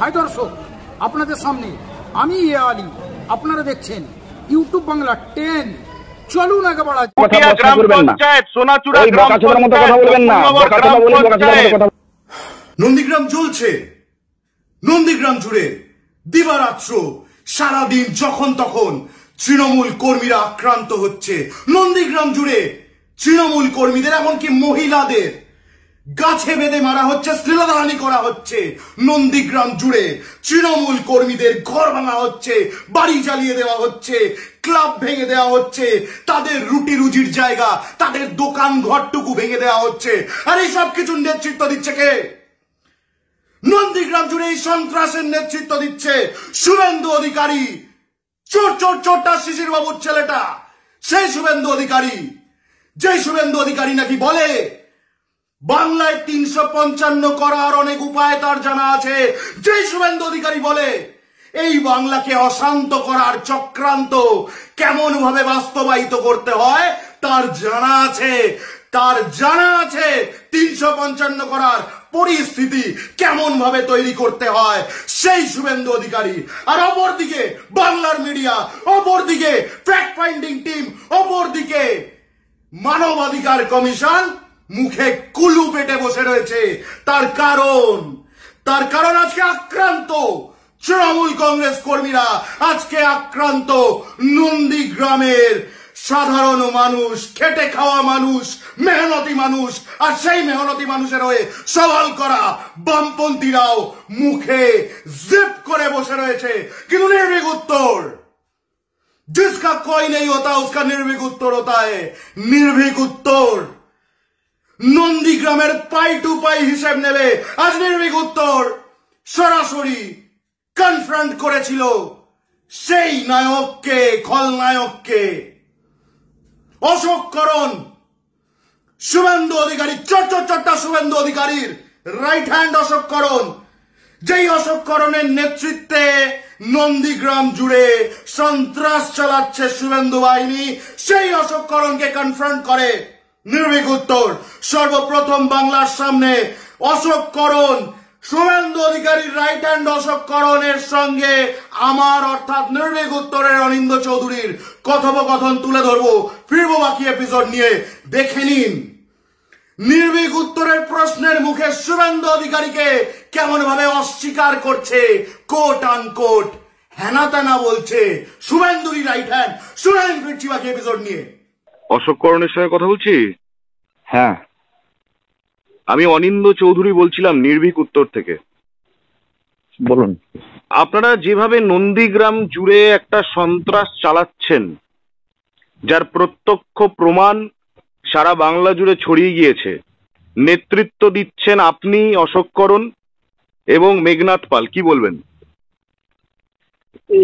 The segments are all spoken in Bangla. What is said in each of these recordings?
হাই দর্শক, আপনাদের সামনে আমি ইয়ে আলী, আপনারা দেখছেন ইউটিউব বাংলা 10। চলুন আগে বাড়া। নন্দীগ্রাম জ্বলছে, নন্দীগ্রাম জুড়ে দিবারাত্র সারাদিন যখন তখন তৃণমূল কর্মীরা আক্রান্ত হচ্ছে। নন্দীগ্রাম জুড়ে তৃণমূল কর্মীদের, এমনকি মহিলাদের গাছে বেঁধে মারা হচ্ছে, শ্লীলতাহানি করা হচ্ছে। নন্দীগ্রাম জুড়ে তৃণমূল কর্মীদের ঘর ভাঙা হচ্ছে, বাড়ি জ্বালিয়ে দেওয়া হচ্ছে, ক্লাব ভেঙে দেওয়া হচ্ছে, তাদের রুটি রুজির জায়গা, তাদের দোকান ঘরটুকু ভেঙে দেওয়া হচ্ছে। আর এই সব কিছুর নেতৃত্ব দিচ্ছে কে? নন্দীগ্রাম জুড়ে এই সন্ত্রাসের নেতৃত্ব দিচ্ছে শুভেন্দু অধিকারী, চোরটা শিশির বাবুর ছেলেটা, সেই শুভেন্দু অধিকারী। যে শুভেন্দু অধিকারী নাকি বলে বাংলায় 355 করার অনেক উপায় তার জানা আছে। যে শুভেন্দু অধিকারী বলে এই বাংলাকে অশান্ত করার চক্রান্ত কেমন ভাবে বাস্তবায়িত করতে হয় তার জানা আছে। তার জানা আছে 355 করার পরিস্থিতি কেমন ভাবে তৈরি করতে হয়, সেই শুভেন্দু অধিকারী। আর অপরদিকে বাংলার মিডিয়া, অপরদিকে ফ্যাক্ট ফাইন্ডিং টিম, অপরদিকে মানবাধিকার কমিশন মুখে কুলু পেটে বসে রয়েছে। তার কারণ আজকে আক্রান্ত তৃণমূল কংগ্রেস কর্মীরা, আজকে আক্রান্ত নন্দীগ্রামের সাধারণ মানুষ, খেটে খাওয়া মানুষ, মেহনতি মানুষ। আর সেই মেহনতি মানুষের হয়ে সওয়াল করা বামপন্থীরাও মুখে জিপ করে বসে রয়েছে, কিন্তু নির্ভীক উত্তর। जिसका कोई नहीं होता उसका निर्भीक उत्तर होता है। निर्भीक उत्तर নন্দীগ্রামের পাই টু পাই হিসেব নেবে। আজ নির্ভীক উত্তর সরাসরি কনফ্রন্ট করেছিল সেই নায়ককে, খলনায়ককে, অশোক করণ, শুভেন্দু অধিকারী, চট্টা শুভেন্দু অধিকারীর রাইট হ্যান্ড অশোক করণ। যেই অশোক করণের নেতৃত্বে নন্দীগ্রাম জুড়ে সন্ত্রাস চালাচ্ছে শুভেন্দু বাহিনী, সেই অশোক করণকে কনফ্রন্ট করে নির্ভীক উত্তর। সর্বপ্রথম বাংলার সামনে অশোক করণ, শুভেন্দু অধিকারীর রাইট হ্যান্ড অশোক করণের সঙ্গে আমার অর্থাৎ নির্ভীক উত্তরের অনিন্দ্য চৌধুরীর কথোপকথন তুলে ধরবো। ফিরবো বাকি এপিসোড নিয়ে, দেখে নিন নির্ভীক উত্তরের প্রশ্নের মুখে শুভেন্দু অধিকারীকে কেমন ভাবে অস্বীকার করছে, কোট আনকোট হেনা তেনা বলছে শুভেন্দুরই রাইট হ্যান্ড। শুনেন ফিরছি বাকি এপিসোড নিয়ে। অশোক করণের সঙ্গে কথা বলছি। হ্যাঁ, আমি অনিন্দ চৌধুরী বলছিলাম নির্ভীক উত্তর থেকে। বলুন। আপনারা যেভাবে নন্দীগ্রাম জুড়ে একটা সন্ত্রাস চালাচ্ছেন, যার প্রত্যক্ষ প্রমাণ সারা বাংলা জুড়ে ছড়িয়ে গিয়েছে, নেতৃত্ব দিচ্ছেন আপনি, অশোক করণ এবং মেঘনাথ পাল, কি বলবেন?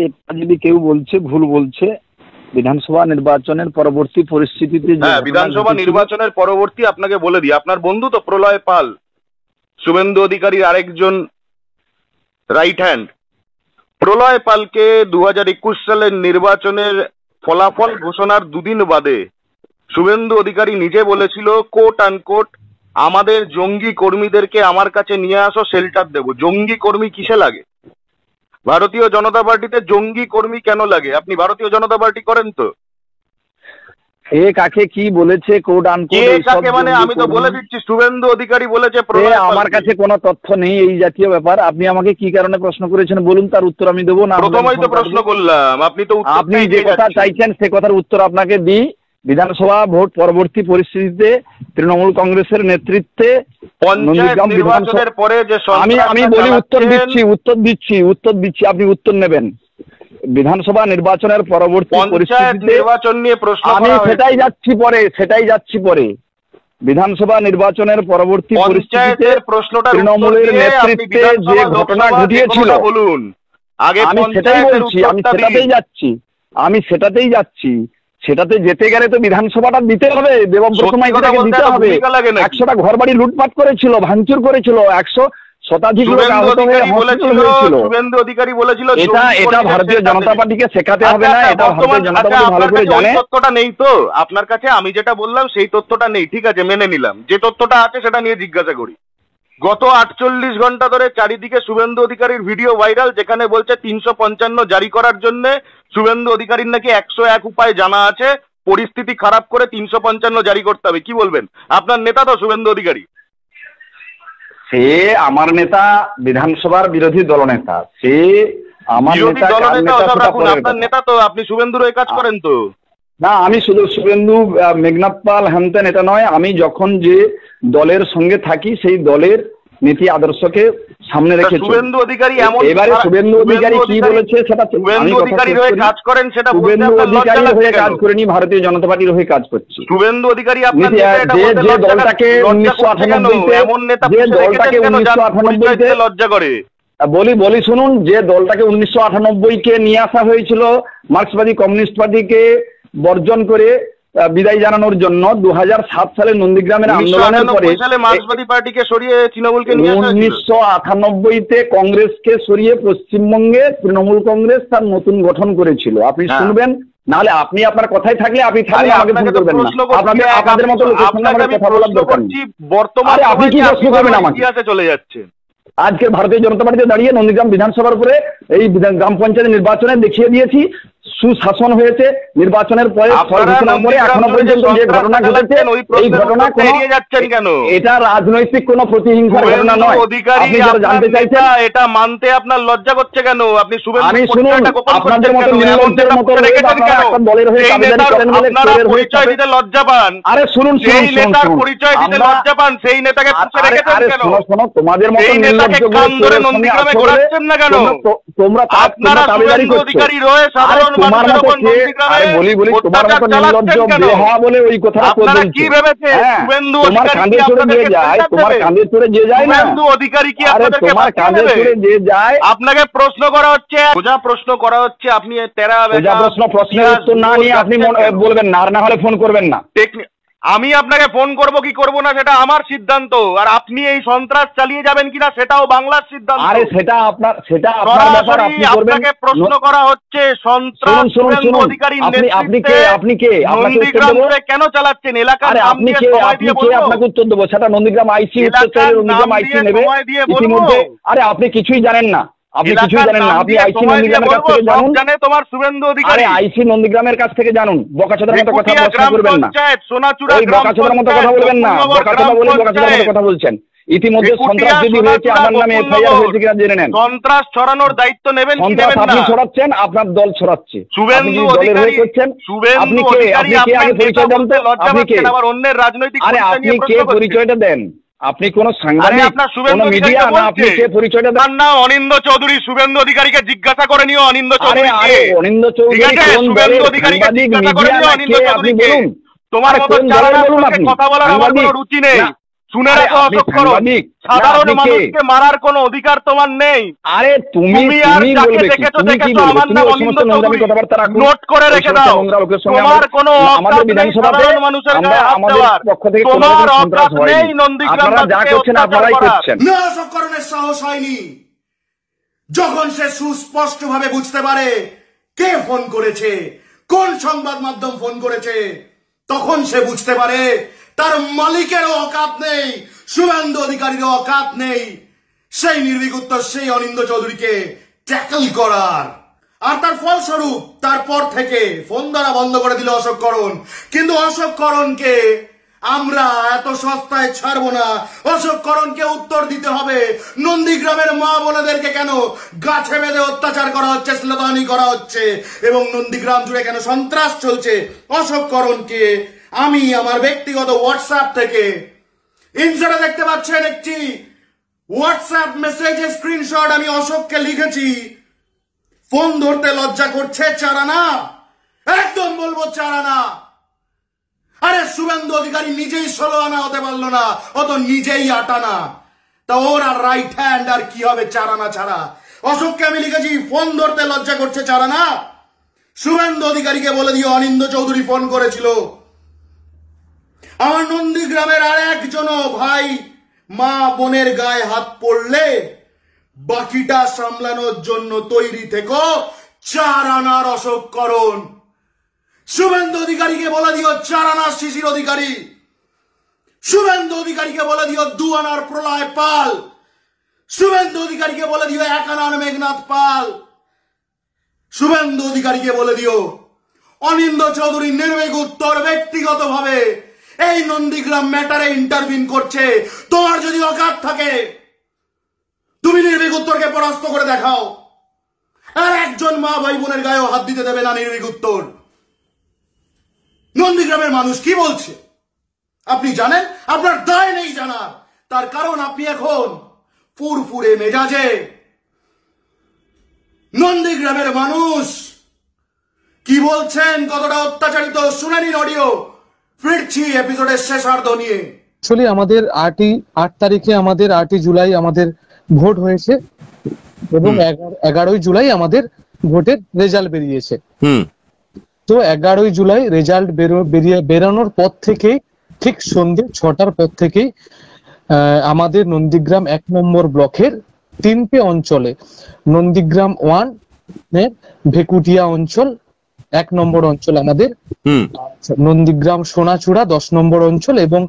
এটা যদি কেউ বলছে ভুল বলছে। বিধানসভা নির্বাচনের পরবর্তী পরিস্থিতিতে, হ্যাঁ, বিধানসভা নির্বাচনের পরবর্তী, আপনাকে বলে দিই, আপনার বন্ধু তো প্রলয় পাল, শুভেন্দু অধিকারীর আরেকজন রাইট হ্যান্ড, প্রলয় পালকে 2021 সালের নির্বাচনের ফলাফল ঘোষণার দুদিন বাদে শুভেন্দু অধিকারী নিজে বলেছিল কোট আনকোট আমাদের জঙ্গি কর্মীদেরকে আমার কাছে নিয়ে আসো, শেল্টার দেব। জঙ্গি কর্মী কিসে লাগে? ভারতীয় জনতা পার্টিতে জঙ্গি কর্মী কেন লাগে? আপনি ভারতীয় জনতা পার্টি করেন তো? কে কাকে কি বলেছে কোট আনকোট, মানে আমি তো বলে দিচ্ছি, শুভেন্দু অধিকারী বলেছে। আমার কাছে কোনো তথ্য নেই এই জাতীয় ব্যাপার। আপনি আমাকে কি কারণে প্রশ্ন করেছেন বলুন, তার উত্তর আমি দেবো। না, প্রথমেই তো প্রশ্ন করলাম, আপনি যে কথা চাইছেন সে কথার উত্তর আপনাকে দিই। বিধানসভা ভোট পরবর্তী পরিস্থিতিতে তৃণমূল কংগ্রেসের নেতৃত্বে নির্বাচনের পরে যে আমি বলি উত্তর দিচ্ছি, আপনি উত্তর নেবেন। বিধানসভা নির্বাচনের পরবর্তী পরিস্থিতিতে নির্বাচন নিয়ে প্রশ্ন আমি সেটাই যাচ্ছি পরে। বিধানসভা নির্বাচনের পরবর্তী পরিস্থিতিতে তৃণমূলের নেতৃত্বে যে ঘটনা ঘটিয়েছিল, বলুন। আমি সেটাই বলছি, আমি সেটাতেই যাচ্ছি। সেটাতে যেতে গেলে তো বিধানসভাটা দিতে হবে, দেবব্রতমাইকে দিতে হবে। 100টা ঘর বাড়ি লুটপাট করেছিল, ভাঙচুর করেছিল, 100 শতাধিক লোক আহত হয়েছিল। শুভেন্দু অধিকারী বলেছিল এটা ভারতীয় জনতা পার্টিকে শেখাতে হবে না, এটা ভারতীয় জনতা পার্টি ভালো করে জানে। তথ্যটা নেই তো আপনার কাছে, আমি যেটা বললাম সেই তথ্যটা নেই, ঠিক আছে, মেনে নিলাম। যে তথ্যটা আছে সেটা নিয়ে জিজ্ঞাসা করি। গত 48 ঘন্টা ধরে চারিদিকে শুভেন্দু অধিকারীর ভিডিও ভাইরাল, যেখানে বলছে 355 জারি করার জন্য শুভেন্দু অধিকারীর নাকি 101 উপায় জানা আছে, পরিস্থিতি খারাপ করে 355 জারি করতে হবে। কি বলবেন? আপনার নেতা তো শুভেন্দু অধিকারী। সে আমার নেতা, বিধানসভার বিরোধী দলনেতা, সে আমার নেতা। আপনার নেতা তো, আপনি শুভেন্দুর ওই কাজ করেন তো? না, আমি শুধু শুভেন্দু, মেঘনাথ পাল, হ্যানত্যান এটা নয়। আমি যখন যে দলের সঙ্গে থাকি সেই দলের নীতি আদর্শকে সামনে রেখে শুভেন্দু অধিকারী এমন, এবারে শুভেন্দু অধিকারী কি বলেছে সেটা শুভেন্দু অধিকারীর হয়ে কাজ করেন, সেটা শুভেন্দু অধিকারীর হয়ে কাজ করেনি, ভারতীয় জনতা পার্টির হয়ে কাজ করছি। শুভেন্দু অধিকারী আপনার যে দলটাকে 1998 এমন নেতা, যে দলটাকে 1998 লজ্জা করে, বলি শুনুন, যে দলটাকে 1998 কে নিয়ে আসা হয়েছিল মার্ক্সবাদী কমিউনিস্ট পার্টিকে বর্জন করে বিদায় জানানোর জন্য 2007 সালে নন্দীগ্রামের আন্দোলনের পরে মার্ক্সবাদী পার্টিকে সরিয়ে তৃণমূলকে নিয়ে আসা হয়েছিল। 1998-তে কংগ্রেসকে সরিয়ে পশ্চিমবঙ্গে তৃণমূল কংগ্রেস তার নতুন গঠন করেছিল। আপনি শুনবেন, নাহলে আপনি আপনার কথাই থাকলে আপনি থাকলে আমাকে ফোন করবেন না। আপনাদের মতো লোকের সঙ্গে আমাদের কথা বলার দরকার নেই। বর্তমানে আপনি কি প্রশ্ন করবেন আমাকে? চলে যাচ্ছে আজকে ভারতীয় জনতা পার্টিতে দাঁড়িয়ে নন্দীগ্রাম বিধানসভার উপরে এই গ্রাম পঞ্চায়েত নির্বাচনে দেখিয়ে দিয়েছি সুশাসন হয়েছে। নির্বাচনের পরে এখনো পর্যন্ত যে ঘটনা ঘটেছে, এই ঘটনা এটা রাজনৈতিক কোন প্রতিহিংসার ঘটনা নয়। আপনি যারা জানতে চাইছেন, এটা মানতে আপনার লজ্জা করছে কেন? আপনি আমি শুনুন, আপনাদের মতো নির্লজ্জের মতো একটা দলের হয়ে দাবিদারি করেন বলে পরিচয় দিতে লজ্জা পান। আরে শুনুন, সেই নেতার পরিচয় দিতে লজ্জা পান, সেই নেতাকে পুষে রেখেছেন কেন? শোনো, তোমাদের মতো নির্লজ্জ নন্দীগ্রামে ঘোরাচ্ছেন না কেন? তোমরা দাবিদারি করছো। তোমার মতো বলি তোমার মতো নির্লজ্জ বেহায়া বলে ওই কথাটা বলছো। তোমার কাঁধে চড়ে যে যায়, তোমার কাঁধে চড়ে যে যায় না, অধিকারী কি তোমার কাঁধে চড়ে যে যায়। আপনাকে প্রশ্ন করা হচ্ছে, সোজা প্রশ্ন করা হচ্ছে, আপনি প্রশ্নের উত্তর না নিয়ে আপনি বলবেন না, আর না হলে ফোন করবেন না। আমি আপনাকে ফোন করব কি করব না সেটা আমার সিদ্ধান্ত, আর আপনি এই সন্ত্রাস চালিয়ে যাবেন কিনা সেটাও বাংলার সিদ্ধান্ত। আরে সেটা আপনার ব্যাপার, আপনি করবেন। আপনাকে প্রশ্ন করা হচ্ছে সন্ত্রাস অধিকারী আপনি কে নন্দীগ্রাম কেন চালাচ্ছেন? এলাকার আপনি কে আপনাকে উত্তর দেবো, সেটা নন্দীগ্রাম আইসি উত্তর চাইলে নন্দীগ্রাম আইসি নেবে ইতিমধ্যে। আরে আপনি কিছুই জানেন না, আপনি আইসি নন্দীগ্রামের কাছ থেকে জানুন। তোমার শুভেন্দু অধিকারী, আরে আইসি নন্দীগ্রামের কাছ থেকে জানুন। বকাচোদার মতো কথা করবেন না, ওই বকাচোদার মতো কথা বলবেন না। বকাচোদা বলে বকাচোদার মতো কথা বলছেন। ইতিমধ্যে সন্ত্রাস যদি হয়েছে, আমার নামে এফআইআর হয়েছে কিনা জেনে নেন। সন্ত্রাস ছড়ানোর দায়িত্ব নেবেন কি নেবেন না? আপনি ছড়াচ্ছেন, আপনার দল ছড়াচ্ছে। শুভেন্দু অধিকারী, আপনি কে আগে পরিচয় দেন তো। আপনি কে? আবার অন্যের রাজনৈতিক, আরে আপনি কে পরিচয়টা দেন? আপনি কোন সাংবাদিক, কোন মিডিয়া না? আপনি কে পরিচয়টা দেন? না, অনিন্দ চৌধুরী। শুভেন্দু অধিকারীকে জিজ্ঞাসা করে নিও অনিন্দ চৌধুরী। আরে অনিন্দ চৌধুরী কোন দলের সাংবাদিক, মিডিয়া না কে? আপনি বলুন। তোমার মতো কথা বলার আমার কোনো রুচি নেই। শুনে রাখো, সাধারণ মানুষকে মারার কোনো অধিকার তোমার নেই। আরে তুমি নোট করে রেখে দাও, তোমার কোনো মানুষের পক্ষ থেকে তোমার অপরাধ নেই। নন্দীগ্রাম যা করছেন আপনারাই করছেন। নাশকরণের সাহস হয়নি যখন সে সুস্পষ্ট ভাবে বুঝতে পারে কে ফোন করেছে, কোন সংবাদ মাধ্যম ফোন করেছে, তখন সে বুঝতে পারে তার মালিকেরও অকাত নেই, শুভেন্দু অধিকারীরও অকাত নেই সেই নির্বিক সেই অনিন্দ চৌধুরীকে ট্যাকল করার। আর তার ফলস্বরূপ তারপর থেকে ফোন ধরা বন্ধ করে দিল অশোক করণ। কিন্তু অশোক করণকে আমরা এত সস্তায় ছাড়বো না। অশোক করণকে উত্তর দিতে হবে নন্দীগ্রামের মা বোনেদেরকে কেন গাছে বেঁধে অত্যাচার করা হচ্ছে, শ্লীলতাহানি করা হচ্ছে এবং নন্দীগ্রাম জুড়ে কেন সন্ত্রাস চলছে। অশোক করণকে আমি আমার ব্যক্তিগত হোয়াটসঅ্যাপ থেকে ইনসারে দেখতে পাচ্ছেন একটি হোয়াটসঅ্যাপ মেসেজের স্ক্রিনশট। আমি অশোককে লিখেছি, ফোন ধরতে লজ্জা করছে চারানা, একদম বলবো চারানা। আরে শুভেন্দু অধিকারী নিজেই 16 আনা হতে পারলো না, ও তো নিজেই 8 আনা, তা ওর আর রাইট হ্যান্ড আর কি হবে চারানা ছাড়া। অশোককে আমি লিখেছি, ফোন ধরতে লজ্জা করছে চারানা, শুভেন্দু অধিকারীকে বলে দিও অনিন্দ চৌধুরী ফোন করেছিল। আমার নন্দীগ্রামের আর একজনও ভাই মা বোনের গায়ে হাত পড়লে বাকিটা সামলানোর জন্য তৈরি থেকো 4 আনার অশোক করণ। শুভেন্দু অধিকারীকে বলে দিও 4 আনার শিশির অধিকারী। শুভেন্দু অধিকারীকে বলে দিও 2 আনার প্রলয় পাল, শুভেন্দু অধিকারীকে বলে দিও 1 আনার মেঘনাথ পাল, শুভেন্দু অধিকারীকে বলে দিও অনিন্দ চৌধুরী নির্ভীক উত্তর ব্যক্তিগতভাবে এই নন্দীগ্রাম ম্যাটারে ইন্টারভিন করছে। তোমার যদি অকাত থাকে তুমি নির্ভীক উত্তরকে পরাস্ত করে দেখাও। আর একজন মা ভাই বোনের গায়েও হাত দিতে দেবে না নির্ভীক উত্তর। নন্দীগ্রামের মানুষ কি বলছে আপনি জানেন? আপনার দায় নেই জানার, তার কারণ আপনি এখন ফুরফুরে মেজাজে। নন্দীগ্রামের মানুষ কি বলছেন, কতটা অত্যাচারিত শুনে নিন অডিও। ফিরছি এপিসোডের শেষার্ধ নিয়ে। আসলে আমাদের 8 তারিখে আমাদের 8 জুলাই আমাদের ভোট হয়েছে এবং 11 জুলাই আমাদের ভোটের রেজাল্ট বেরিয়েছে। তো 11 জুলাই রেজাল্ট বেরানোর পর থেকে ঠিক সন্ধ্যে 6টার পর থেকেই আমাদের নন্দীগ্রাম 1 নম্বর ব্লকের 3টে অঞ্চলে, নন্দীগ্রাম 1 এর ভেকুটিয়া অঞ্চল 1 নম্বর অঞ্চল আমাদের, নন্দীগ্রাম সোনাচূড়া 10 নম্বর অঞ্চল এবং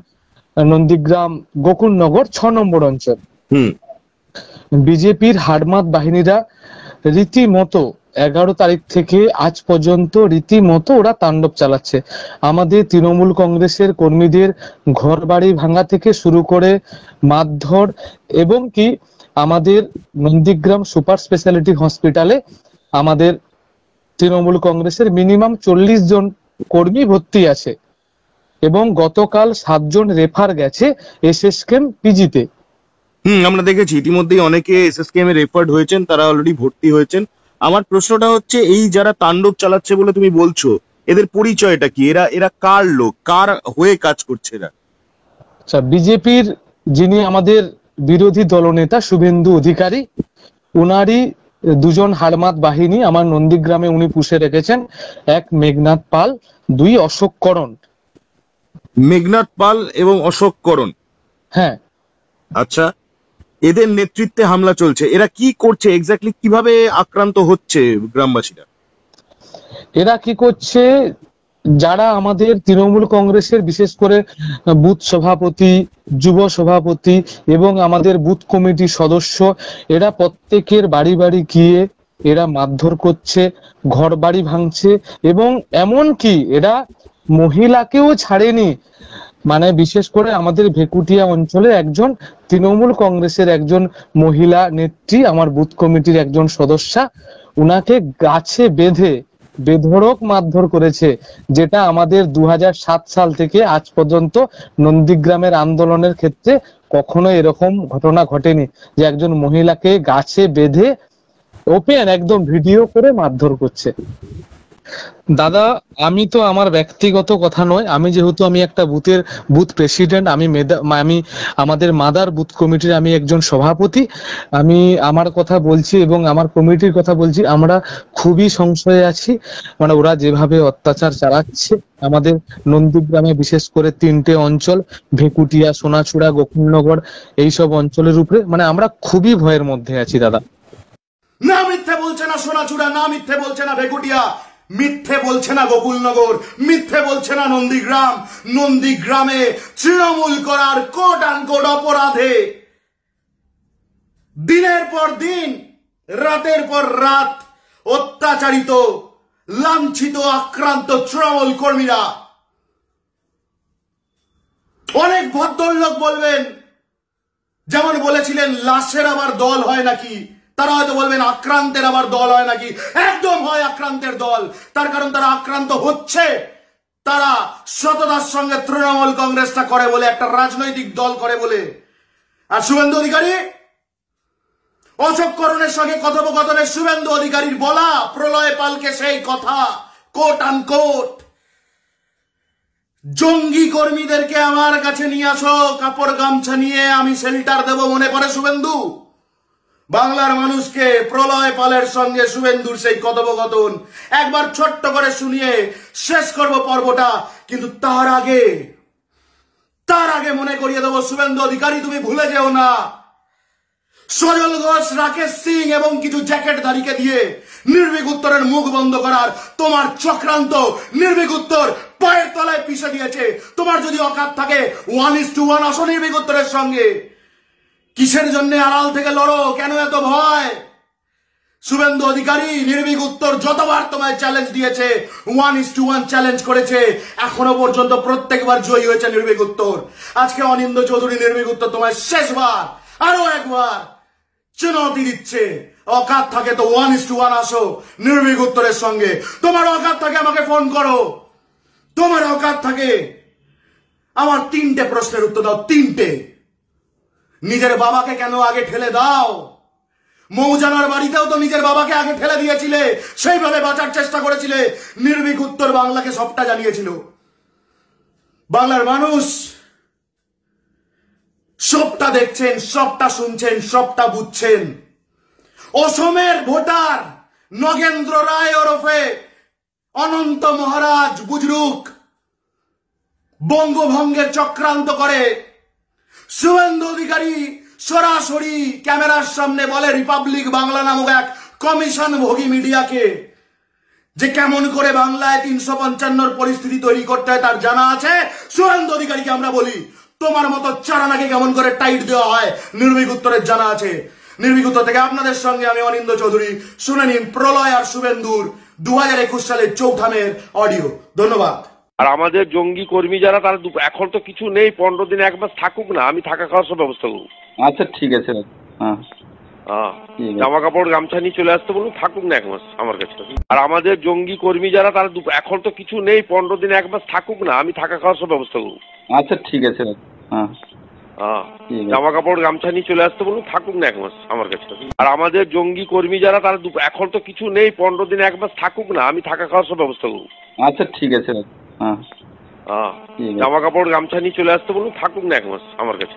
নন্দীগ্রাম গোকুলনগর 6 নম্বর অঞ্চল। বিজেপির হাড়মাত বাহিনীরা রীতিমতো 11 তারিখ থেকে আজ পর্যন্ত রীতিমতো ওরা তাণ্ডব চালাচ্ছে। আমাদের তৃণমূল কংগ্রেসের কর্মীদের ঘর বাড়ি ভাঙা থেকে শুরু করে মারধর, এবং কি আমাদের নন্দীগ্রাম সুপার স্পেশালিটি হসপিটালে আমাদের তৃণমূল কংগ্রেসের মিনিমাম 40 জন কর্মী ভর্তি আছে এবং গতকাল 7 জন রেফার গেছে এসএসকেএম পিজিতে। আমরা দেখেছি ইতিমধ্যেই অনেকে এসএসকেএম এ রেফার্ড হয়েছেন, তারা অলরেডি ভর্তি হয়েছেন। আমার প্রশ্নটা হচ্ছে, এই যারা তাণ্ডব চালাচ্ছে বলে তুমি বলছো, এদের পরিচয়টা কি? এরা কার লোক, কার হয়ে কাজ করছে এরা? আচ্ছা, বিজেপির যিনি আমাদের বিরোধী দলনেতা শুভেন্দু অধিকারী, উনারই 2 জন হাড়মাত বাহিনী আমার নন্দীগ্রামে উনি পুষে রেখেছেন। 1 মেঘনাথ পাল, 2 অশোক করণ। মেঘনাথ পাল এবং অশোক করণ, হ্যাঁ। আচ্ছা, এদের নেতৃত্বে হামলা চলছে। এরা কি করছে এক্স্যাক্টলি, কিভাবে আক্রান্ত হচ্ছে গ্রামবাসীরা? এরা কি করছে, যারা আমাদের তৃণমূল কংগ্রেসের বিশেষ করে বুথ সভাপতি, যুব সভাপতি এবং আমাদের বুথ কমিটির সদস্য, এরা প্রত্যেকের বাড়ি বাড়ি গিয়ে এরা মারধর করছে, ঘর বাড়ি ভাঙছে এবং এমন কি এরা মহিলাকেও ছাড়েনি। মানে বিশেষ করে আমাদের ভেকুটিয়া অঞ্চলে একজন তৃণমূল কংগ্রেসের একজন মহিলা নেত্রী, আমার বুথ কমিটির একজন সদস্যা, উনাকে গাছে বেঁধে বেধড়ক মারধর করেছে, যেটা আমাদের 2007 সাল থেকে আজ পর্যন্ত নন্দীগ্রামের আন্দোলনের ক্ষেত্রে কখনো এরকম ঘটনা ঘটেনি যে একজন মহিলাকে গাছে বেঁধে ওপেন একদম ভিডিও করে মারধর করছে। দাদা, আমি তো আমার ব্যক্তিগত কথা নয়, আমি যেহেতু আমি একটা বুথ প্রেসিডেন্ট, আমি আমাদের মাদার বুথ কমিটির আমি একজন সভাপতি, আমি আমার কথা বলছি এবং আমার কমিটির কথা বলছি। আমরা খুবই সংশয়ে আছি, মানে ওরা যেভাবে অত্যাচার চালাচ্ছে আমাদের নন্দীগ্রামে, বিশেষ করে 3টে অঞ্চল ভেকুটিয়া, সোনাচূড়া, গোকুলনগর, এইসব অঞ্চলের উপরে, মানে আমরা খুবই ভয়ের মধ্যে আছি দাদা। না মিথ্যে বলছে না সোনাচূড়া, না মিথ্যে বলছে না ভেকুটিয়া, মিথ্যে বলছে না গোকুলনগর, মিথ্যে বলছে না নন্দীগ্রাম। নন্দীগ্রামে তৃণমূল করার কোট আনকোট অপরাধে দিনের পর দিন, রাতের পর রাত অত্যাচারিত, লাঞ্ছিত, আক্রান্ত তৃণমূল কর্মীরা। অনেক ভদ্রলোক বলবেন, যেমন বলেছিলেন লাশের আবার দল হয় নাকি, তারা হয়তো বলবেন আক্রান্তের আবার দল হয় নাকি। একদম হয় আক্রান্তের দল, তার কারণ তারা আক্রান্ত হচ্ছে, তারা সততার সঙ্গে তৃণমূল কংগ্রেসটা করে বলে, একটা রাজনৈতিক দল করে বলে। আর শুভেন্দু অধিকারী, অশোক করণের সঙ্গে কথোপকথনে শুভেন্দু অধিকারীর বলা প্রলয় পালকে সেই কথা, কোট আনকোট, জঙ্গি কর্মীদেরকে আমার কাছে নিয়ে আসো, কাপড় গামছা নিয়ে আমি শেল্টার দেব, মনে পড়ে শুভেন্দু? বাংলার মানুষকে প্রলয় পালের সঙ্গে শুভেন্দুর সেই কথোপকথন একবার ছোট্ট করে শুনিয়ে শেষ করব পর্বটা। কিন্তু তার আগে মনে করিয়ে দেবো, শুভেন্দু অধিকারী তুমি ভুলে যেও না, সজল ঘোষ, রাকেশ সিং এবং কিছু জ্যাকেটধারীকে দিয়ে নির্ভীক উত্তরের মুখ বন্ধ করার তোমার চক্রান্ত নির্ভীক উত্তর পায়ের তলায় পিষে দিয়েছে। তোমার যদি অকাত থাকে 1:1 আসো নির্ভীক উত্তরের সঙ্গে। কিসের জন্য আড়াল থেকে লড়ো? কেন এত ভয়? শুভেন্দু অধিকারী, নির্ভীক উত্তর যতবার তোমায় চ্যালেঞ্জ দিয়েছে 1:1 চ্যালেঞ্জ করেছে, এখনো পর্যন্ত প্রত্যেকবার জয়ী হয়েছে নির্ভীক উত্তর। আজকে অনিন্দ্য চৌধুরী নির্ভীক উত্তর তোমায় শেষবার আরো একবার চুনৌতি দিচ্ছে। অকাত থাকে তো 1:1 আসো নির্ভীক উত্তরের সঙ্গে। তোমার অকাত থাকে আমাকে ফোন করো, তোমার অকাত থাকে আমার 3টে প্রশ্নের উত্তর দাও, 3টে। নিজের বাবাকে কেন আগে ঠেলে দাও? মৌজানার বাড়িতেও তো নিজের বাবাকে আগে ঠেলে দিয়েছিলে, সেইভাবে বাঁচার চেষ্টা করেছিলে। নির্ভীক উত্তর বাংলাকে সবটা জানিয়েছিল। বাংলার মানুষ সবটা দেখছেন, সবটা শুনছেন, সবটা বুঝছেন। অসমের ভোটার নগেন্দ্র রায় ওরফে অনন্ত মহারাজ বুজরুক বঙ্গভঙ্গের চক্রান্ত করে শুভেন্দু অধিকারী সরাসরি ক্যামেরার সামনে বলে রিপাবলিক বাংলা নামক এক কমিশন ভোগী মিডিয়াকে যে কেমন করে বাংলায় 355 পরিস্থিতি তৈরি করতে হয় তার জানা আছে। শুভেন্দু অধিকারীকে আমরা বলি তোমার মতো চারানাকে কেমন করে টাইট দেওয়া হয় নির্ভীক উত্তরের জানা আছে। নির্ভীক উত্তর থেকে আপনাদের সঙ্গে আমি অনিন্দ্য চৌধুরী। শুনে নিন প্রলয় আর শুভেন্দুর 2021 সালের 4 মের অডিও। ধন্যবাদ। আর আমাদের জঙ্গি কর্মী যারা তারা এখন তো কিছু নেই, 15 দিন 1 মাস থাকুক না, আমি থাকা খাওয়ার সব ব্যবস্থা করবো। আচ্ছা ঠিক আছে। হ্যাঁ জামা কাপড় গামছা নিয়ে চলে আসতে বলুন, থাকুক না 1 মাস আমার কাছে। আর আমাদের জঙ্গি কর্মী যারা তারা এখন তো কিছু নেই, 15 দিন 1 মাস থাকুক না, আমি থাকা খাওয়ার সব ব্যবস্থা করবো। আচ্ছা ঠিক আছে। হ্যাঁ জামা কাপড় গামছা নিয়ে চলে আসতে বলুন, থাকুক না 1 মাস আমার কাছে। আর আমাদের জঙ্গি কর্মী যারা তারা এখন তো কিছু নেই, 15 দিন 1 মাস থাকুক না, আমি থাকা খাওয়ার সব ব্যবস্থা করবো। আচ্ছা ঠিক আছে। হ্যাঁ জামা কাপড় গামছা নিয়ে চলে আসতে বলুন, থাকুক না 1 মাস আমার কাছে।